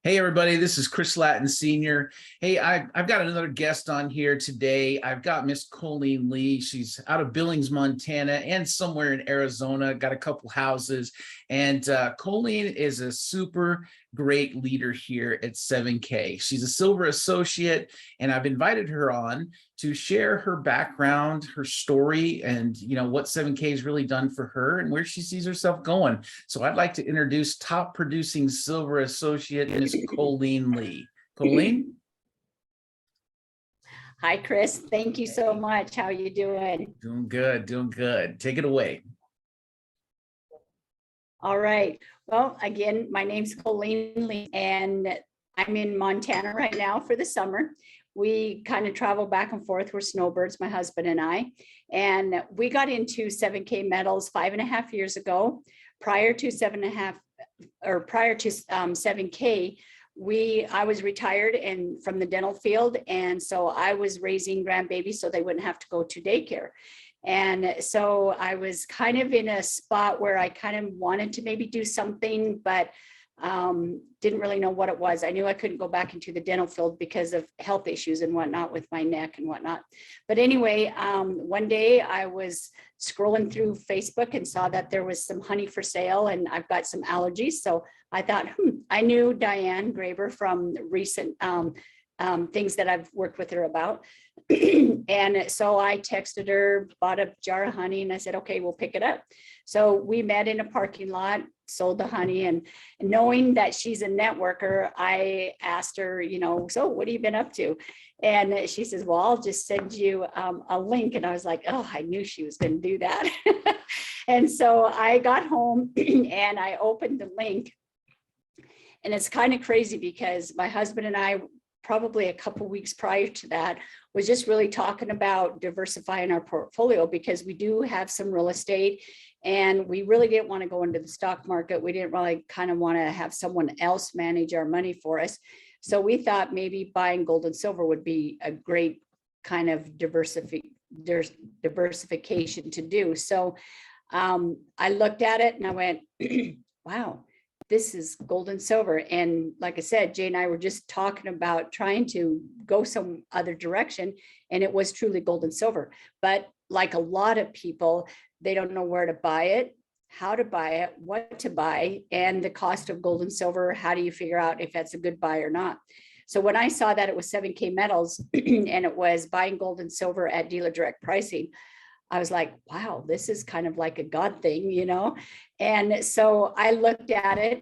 Hey, everybody, this is Chris Latin Sr. Hey, I've got another guest on here today. I've got Miss Coleen Lee. She's out of Billings, Montana, and somewhere in Arizona, got a couple houses. And Coleen is a super great leader here at 7K. She's a silver associate, and I've invited her on to share her background, her story, and what 7K has really done for her and where she sees herself going. So I'd like to introduce top producing silver associate, Miss Coleen Lee. Coleen? Hi, Chris. Thank you so much. How are you doing? Doing good, doing good. Take it away. All right. Well, again, my name's Coleen Lee, and I'm in Montana right now for the summer. We kind of travel back and forth. We're snowbirds, my husband and I. And we got into 7K metals 5.5 years ago. Prior to 7K, I was retired and from the dental field. And so I was raising grandbabies so they wouldn't have to go to daycare. And so I was kind of in a spot where I kind of wanted to maybe do something, but didn't really know what it was. I knew I couldn't go back into the dental field because of health issues and whatnot with my neck and whatnot. But anyway, one day I was scrolling through Facebook and saw that there was some honey for sale, and I've got some allergies. So I thought, I knew Diane Graber from recent things that I've worked with her about. And so I texted her, bought a jar of honey, and I said, okay, we'll pick it up. So we met in a parking lot, sold the honey, and knowing that she's a networker, I asked her, so what have you been up to? And she says, well, I'll just send you a link. And I was like, oh, I knew she was going to do that. And so I got home and I opened the link. And it's kind of crazy because my husband and I, probably a couple of weeks prior to that, was just really talking about diversifying our portfolio because we do have some real estate and we really didn't want to go into the stock market. We didn't really kind of want to have someone else manage our money for us. So we thought maybe buying gold and silver would be a great kind of diversification to do. So I looked at it and I went, wow, this is gold and silver. And like I said, Jay and I were just talking about trying to go some other direction, and it was truly gold and silver. But like a lot of people, they don't know where to buy it, how to buy it, what to buy, and the cost of gold and silver. How do you figure out if that's a good buy or not? So when I saw that it was 7K metals and it was buying gold and silver at dealer direct pricing, I was like, wow, this is kind of like a God thing, And so I looked at it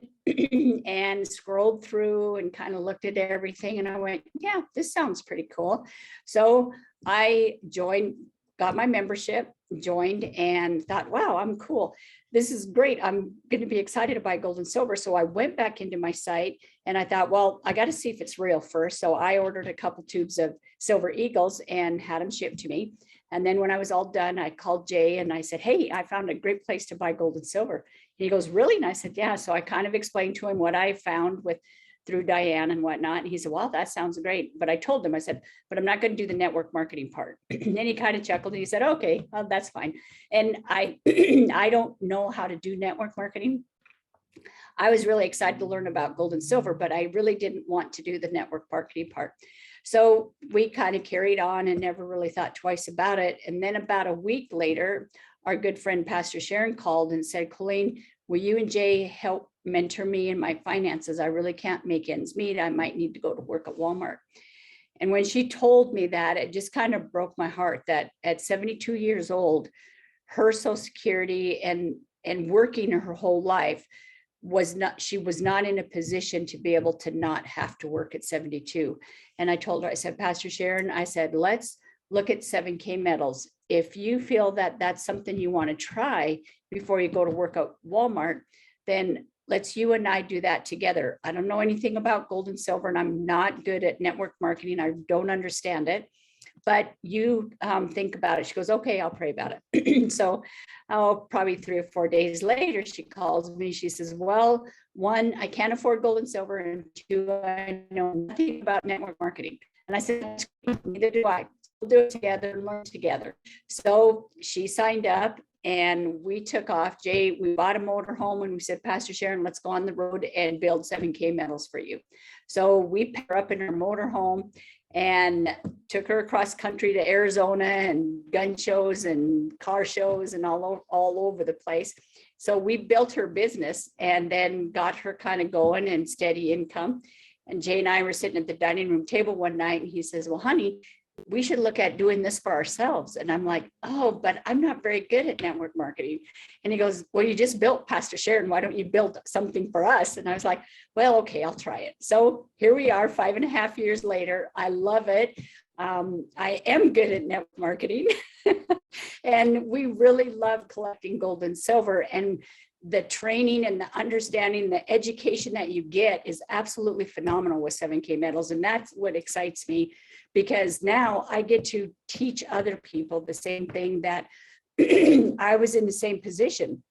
and scrolled through and kind of looked at everything. And I went, yeah, this sounds pretty cool. So I joined, got my membership, joined, and thought, wow, I'm cool. This is great. I'm going to be excited to buy gold and silver. So I went back into my site and I thought, well, I got to see if it's real first. So I ordered a couple tubes of silver eagles and had them shipped to me. And then when I was all done, I called Jay and I said, hey, I found a great place to buy gold and silver. And he goes, really? And I said, yeah. So I kind of explained to him what I found through Diane and whatnot. And he said, well, that sounds great. But I told him, I said, but I'm not going to do the network marketing part. And then he kind of chuckled and he said, okay, well, that's fine. And I, I don't know how to do network marketing. I was really excited to learn about gold and silver, but I really didn't want to do the network marketing part. So we kind of carried on and never really thought twice about it. And then about a week later, our good friend, Pastor Sharon, called and said, Coleen, will you and Jay help mentor me in my finances? I really can't make ends meet. I might need to go to work at Walmart. And when she told me that, it just kind of broke my heart that at 72 years old, her Social Security and working her whole life, she was not in a position to be able to not have to work at 72. And I told her, I said, Pastor Sharon, I said, let's look at 7K metals. If you feel that that's something you want to try before you go to work at Walmart, then let's you and I do that together. I don't know anything about gold and silver, and I'm not good at network marketing. I don't understand it, but you think about it. She goes, okay, I'll pray about it. So probably 3 or 4 days later, she calls me. She says, well, 1, I can't afford gold and silver. And 2, I know nothing about network marketing. And I said, neither do I. We'll do it together and learn together. So she signed up and we took off. Jay, we bought a motor home and we said, Pastor Sharon, let's go on the road and build 7K medals for you. So we picked her up in her motor home and took her across country to Arizona and gun shows and car shows and all over the place. So we built her business and then got her kind of going and steady income. And Jay and I were sitting at the dining room table one night and he says, well, honey, we should look at doing this for ourselves. And I'm like, oh, but I'm not very good at network marketing. And he goes, well, you just built Pastor Sharon. Why don't you build something for us? And I was like, well, okay, I'll try it. So here we are 5.5 years later. I love it. I am good at network marketing. And we really love collecting gold and silver. And the training and the understanding, the education that you get is absolutely phenomenal with 7K medals. And that's what excites me, because now I get to teach other people the same thing that I was in the same position.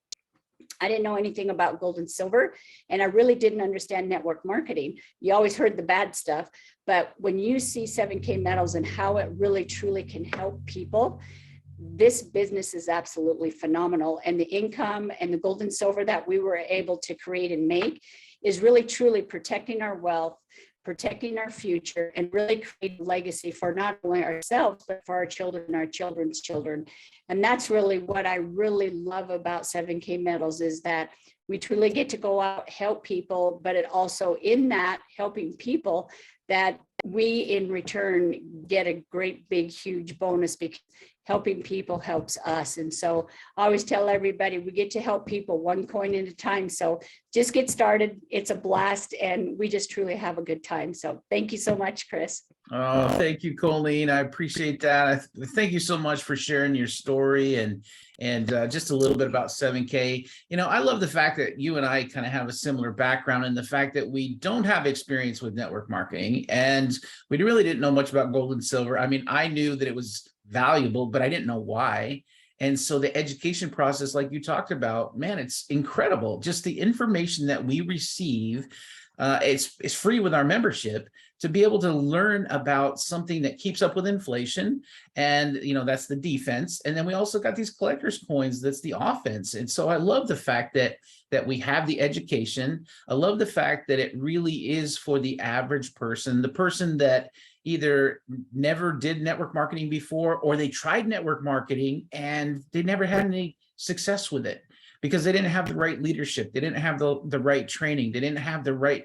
I didn't know anything about gold and silver, and I really didn't understand network marketing. You always heard the bad stuff, but when you see 7K medals and how it really truly can help people, this business is absolutely phenomenal. And the income and the gold and silver that we were able to create and make is really truly protecting our wealth, protecting our future, and really create a legacy for not only ourselves, but for our children and our children's children. And that's really what I really love about 7K medals, is that we truly get to go out, help people, but it also, in that helping people, that we in return get a great big huge bonus, because helping people helps us. And so I always tell everybody, we get to help people one coin at a time. So just get started. It's a blast, and we just truly have a good time. So thank you so much, Chris. Oh, thank you, Coleen. I appreciate that. Thank you so much for sharing your story and just a little bit about 7K. You know, I love the fact that you and I kind of have a similar background, and the fact that we don't have experience with network marketing, and we really didn't know much about gold and silver. I mean, I knew that it was valuable, but I didn't know why. And so the education process, like you talked about, man, it's incredible. Just the information that we receive, it's free with our membership, to be able to learn about something that keeps up with inflation. And, you know, that's the defense. And then we also got these collector's coins. That's the offense. And so I love the fact that we have the education. I love the fact that it really is for the average person, the person that either never did network marketing before, or they tried network marketing and they never had any success with it because they didn't have the right leadership. They didn't have the right training. They didn't have the right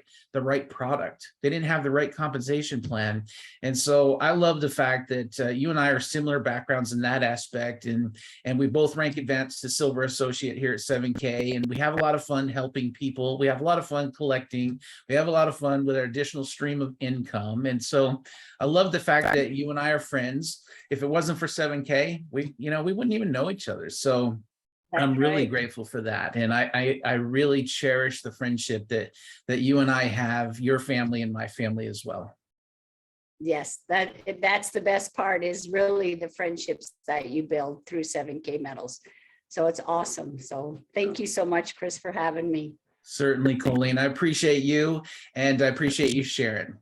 product. They didn't have the right compensation plan. And so I love the fact that you and I are similar backgrounds in that aspect. And we both rank advanced to silver associate here at 7K. And we have a lot of fun helping people. We have a lot of fun collecting. We have a lot of fun with our additional stream of income. And so I love the fact that you and I are friends. If it wasn't for 7K, we wouldn't even know each other. So I'm really grateful for that. And I really cherish the friendship that you and I have, your family and my family as well. Yes, that's the best part, is really the friendships that you build through 7K medals. So it's awesome. So thank you so much, Chris, for having me. Certainly, Coleen. I appreciate you, and I appreciate you sharing.